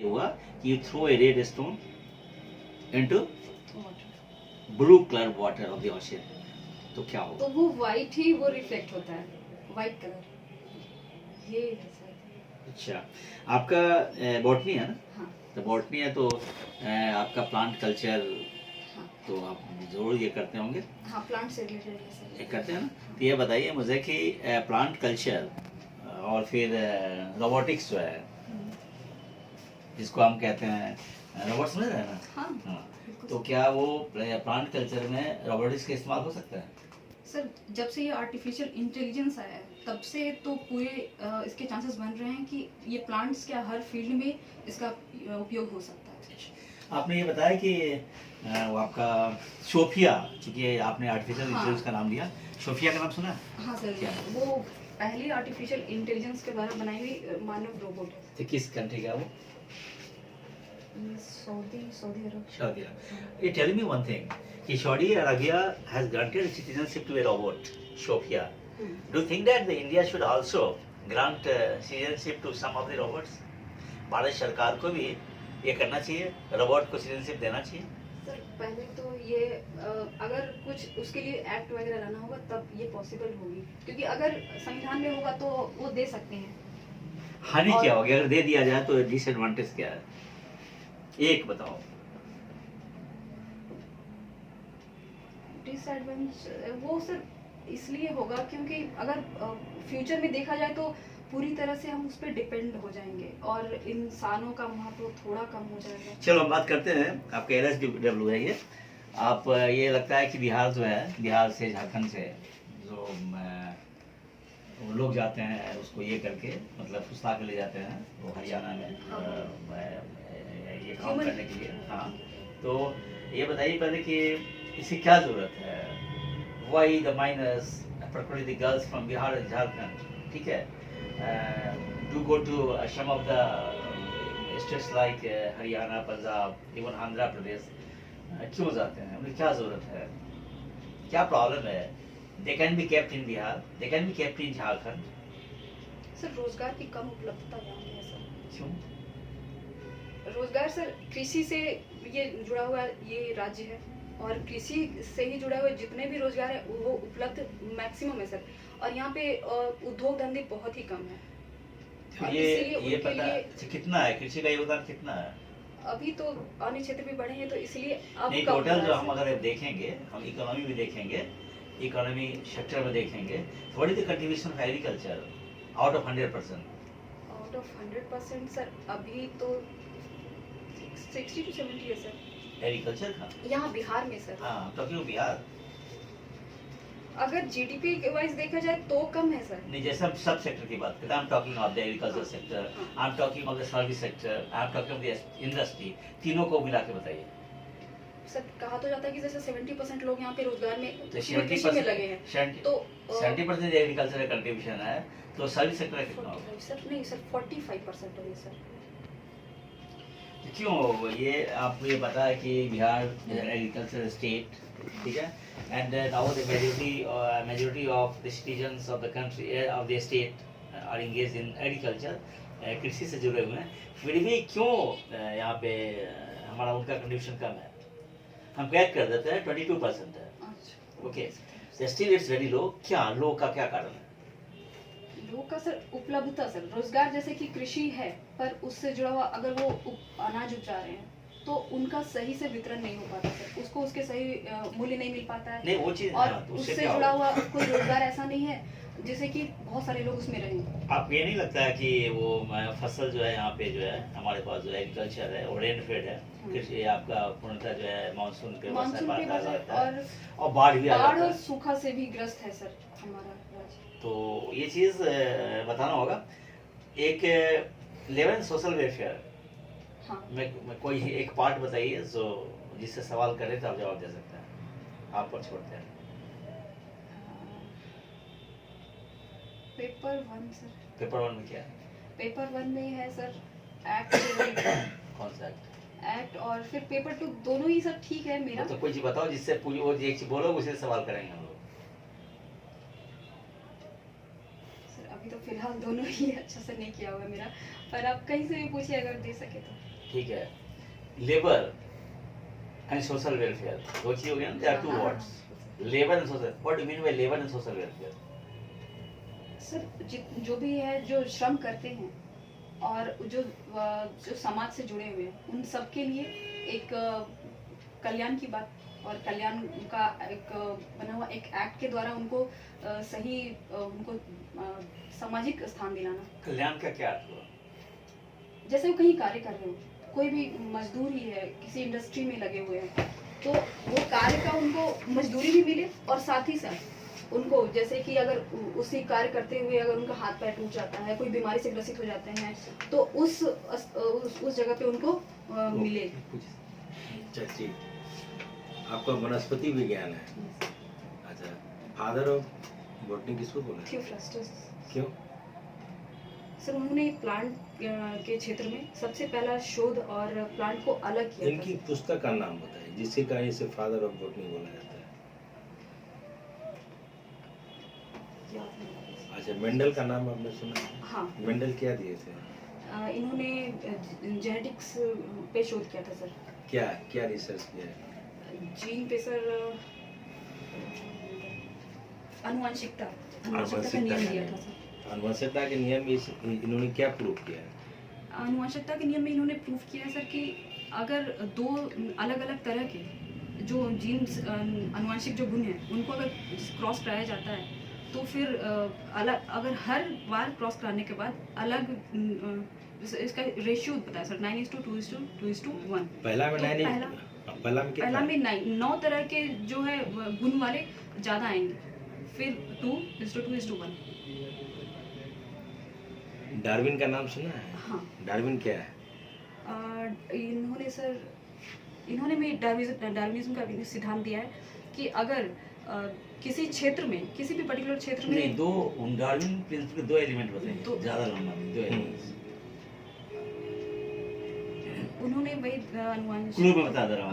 ये हुआ कि you throw a red stone into blue colour water of the ocean, तो क्या होगा? तो वो वाइट ही वो रिफ्लेक्ट होता है, वाइट कलर। ये है सर। अच्छा, आपका बॉटनी है ना? हाँ तो बॉटनी है तो आपका प्लांट कल्चर हाँ तो आप जरूर ये करते होंगे, हाँ, प्लांट से रिलेटेड है सर। ये करते हैं ना? तो ये बताइए मुझे कि प्लांट कल्चर और फिर रोबोटिक्स जो है जिसको हम कहते हैं रोबोट, समझ रहे हैं ना? हाँ हाँ, बिल्कुल तो सर। क्या वो प्लांट कल्चर में रोबोटिक्स का इस्तेमाल हो सकता है? सर जब से ये आर्टिफिशियल इंटेलिजेंस आया है तब से तो पूरे इसके चांसेस बन रहे हैं कि ये प्लांट्स क्या हर फील्ड में इसका उपयोग हो सकता है। आपने ये बताया कि वो आपका सोफिया, चूंकि आपने आर्टिफिशियल हाँ। इंटेलिजेंस का नाम लिया, सोफिया का नाम सुना है? हाँ सर, क्या? वो पहली आर्टिफिशियल इंटेलिजेंस के द्वारा बनाई हुई मानव रोबोट है। तो किस कंट्री का वो? ये सऊदी अरब। Saudi Arab. ये टेल मी वन थिंग कि Saudi Arabia has granted citizenship to a robot Sophia. Do you think that the India should also grant citizenship to some of the robots? Bharat सरकार को भी ये करना चाहिए, robot को citizenship देना चाहिए. सर पहले तो ये अगर कुछ उसके लिए एक्ट वगैरह लाना होगा तब ये पॉसिबल होगी, क्योंकि अगर संविधान में होगा तो वो दे सकते हैं। हानि और- क्या होगी अगर दे दिया जाए तो? डिसएडवांटेज क्या है, एक बताओ. डिसएडवांटेज वो सर इसलिए होगा क्योंकि अगर फ्यूचर में देखा जाए तो पूरी तरह से हम उस पर डिपेंड हो जाएंगे और इंसानों का महत्व थोड़ा कम हो जाएगा। चलो हम बात करते हैं, आपका LSW है ये. आप ये लगता है कि बिहार जो है, बिहार से झारखंड से जो वो लोग जाते हैं उसको ये करके मतलब फुसला के ले जाते हैं वो हरियाणा में ये काम Human- करने के लिए. हाँ, तो ये बताइए पहले कि इसकी क्या जरूरत है? Why the minus particularly the girls from Bihar and Jharkhand, ठीक है, do go to some of the states like Haryana, Punjab, even Andhra Pradesh, क्यों जाते हैं? उन्हें क्या जरूरत है? क्या प्रॉब्लम है? They can be kept in Bihar, they can be kept in Jharkhand. Sir रोजगार की कम उपलब्धता यहाँ पे है सर। क्यों? रोजगार सर कृषि से ये जुड़ा हुआ ये राज्य है और कृषि से ही जुड़ा हुआ जितने भी रोजगार है वो उपलब्ध मैक्सिमम है सर, और यहाँ पे उद्योग धंधे बहुत ही कम है। तो और ये इसीलिए उनके पता लिए कितना है कृषि का योगदान कितना है? अभी तो अन्य क्षेत्र भी बढ़े हैं तो इसलिए अब नहीं, कम हो टोटल रहा जो है हम सर। अगर देखेंगे, हम इकोनॉमी भी देखेंगे, इकोनॉमी सेक्टर में देखेंगे, what is the contribution of agriculture out of 100%? Out of 100% sir अभी तो 60 to 70 है सर एग्रीकल्चर का? यहाँ बिहार में सर। हाँ, तो क्यों बिहार? अगर जीडीपी वाइज देखा जाए तो कम है सर। नहीं, जैसे हम सब सेक्टर की बात करते हैं, I am talking of the agriculture sector, I am talking of the service sector, I am talking of the industry, तीनों को मिला के बताइए. सर कहा तो जाता है कि जैसे 70% लोग यहाँ पे रोजगार में तो कृषि में लगे हैं, 70% तो 70% एग्रीकल्चर का कंट्रीब्यूशन है, तो सर्विस सेक्टर का कितना होगा? सर नहीं सर 45% हो गए सर। क्यों? ये आपको ये पता है कि बिहार एग्रीकल्चर स्टेट, ठीक है, and now the majority of the citizens of the country of the state are engaged in agriculture, कृषि से जुड़े हुए हैं, फिर भी क्यों यहाँ पे हमारा उनका कंट्रीब्यूशन कम है? हम कैच कर देते हैं 22% है, अच्छा okay, still it's very low. क्या लो का क्या कारण है? लोग का सर उपलब्धता सर, रोजगार जैसे कि कृषि है पर उससे जुड़ा हुआ अगर वो अनाज उपजा रहे हैं तो उनका सही से वितरण नहीं हो पाता सर, उसको उसके सही मूल्य नहीं मिल पाता है, नहीं वो चीज, और हाँ, तो उससे उससे क्या जुड़ा होगा? हुआ कोई रोजगार ऐसा नहीं है जिससे कि बहुत सारे लोग उसमें रहें। आपको ये नहीं लगता है कि वो फसल जो है यहाँ पे जो है हमारे पास जो एग्रीकल्चर है वो रेन फेड है, कृषि आपका पूर्णतः जो है मानसून पे मानसून पे बरसात बजाय आता है और और बाढ़ भी आ बाढ़ जाता और है. सूखा से भी ग्रस्त है सर हमारा राज्य। तो ये चीज बताना होगा. एक लेवल सोशल वेलफेयर हाँ में कोई एक पार्ट बताइए जो जिससे सवाल करे तो आप जवाब दे सकते हैं, आप पर छोड़ते हैं. पेपर 1 सर, पेपर 1 में क्या है? पेपर 1 में है सर एक्ट कौन सा एक्ट? एक्ट, और फिर पेपर 2 दोनों ही सर ठीक है मेरा। तो कोई चीज बताओ जिससे पूरी वो एक चीज बोलो उसे सवाल करेंगे हम लोग. सर अभी तो फिलहाल सवाल दोनों ही अच्छा से नहीं किया हुआ मेरा, पर आप कहीं से भी पूछिए अगर दे सके तो। ठीक है, लेबर एंड सोशल वेलफेयर दो चीज हो गया ना, देयर आर टू हाँ। Words, labour and social, what do mean by labour and social welfare? Sir जो भी है, जो श्रम करते हैं और जो समाज से जुड़े हुए हैं, उन सब के लिए एक कल्याण की बात और कल्याण का एक बना हुआ एक एक्ट के द्वारा उनको सही उनको सामाजिक स्थान दिलाना। कल्याण का क्या अर्थ हुआ? जैसे वो कहीं कार्य कर रहे हो, कोई भी मजदूर ही है, किसी इंडस्ट्री में लगे हुए हैं, तो वो कार्य का उनको मजदूरी भी मिले और साथ ही साथ उनको, जैसे कि अगर उसी कार्य करते हुए अगर उनका हाथ पैर टूट जाता है, कोई बीमारी से ग्रसित हो जाते हैं, तो उस जगह पे उनको मिले। चलिए, आपका वनस्पति विज्ञान है। अच्छा, फादर ऑफ बॉटनी किसको बोला? थियोफ्रास्टस। क्यों? सर उन्होंने प्लांट के क्षेत्र में सबसे पहला शोध और प्लांट को अलग किया इनकी था। पुस्तक का नाम बताइए जिसके कारण इसे फादर ऑफ बॉटनी बोला जाता है। याद नहीं आ रहा। अच्छा, मेंडल का नाम आपने सुना है? हाँ, मेंडल क्या दिए थे? इन्होंने जेनेटिक्स पे शोध किया था सर। क्या क्या रिसर्च किया है? जीन पे सर आनुवंशिकता का आनुवंशिकता नियम का दिया नियम। था सर। आनुवंशिकता के नियम में इन्होंने क्या प्रूव किया है? आनुवंशिकता के नियम में इन्होंने प्रूव किया है सर कि अगर दो अलग अलग तरह के जो जीन्स आनुवंशिक जो गुण हैं उनको अगर क्रॉस कराया जाता है तो फिर अलग, अगर हर बार क्रॉस कराने के बाद अलग इसका रेशियो बताया सर 9:2:2:1। पहला में तो 9 पहला में पहला कितना? में 9 तरह के जो है गुण वाले ज़्यादा आएंगे, फिर 2:2:1। डार्विन का नाम सुना है? हाँ। डार्विन क्या है? इन्होंने भी डार्विनिज्म का भी सिद्धांत दिया है कि अगर किसी क्षेत्र में, किसी भी पर्टिकुलर क्षेत्र नहीं, में दो डार्विन प्रिंसिपल के दो एलिमेंट बताइए, दो- ज्यादा लंबा नहीं, दो एलिमेंट्स उन्होंने वही अनुवांशिक क्लू में बता दे रहा हूँ।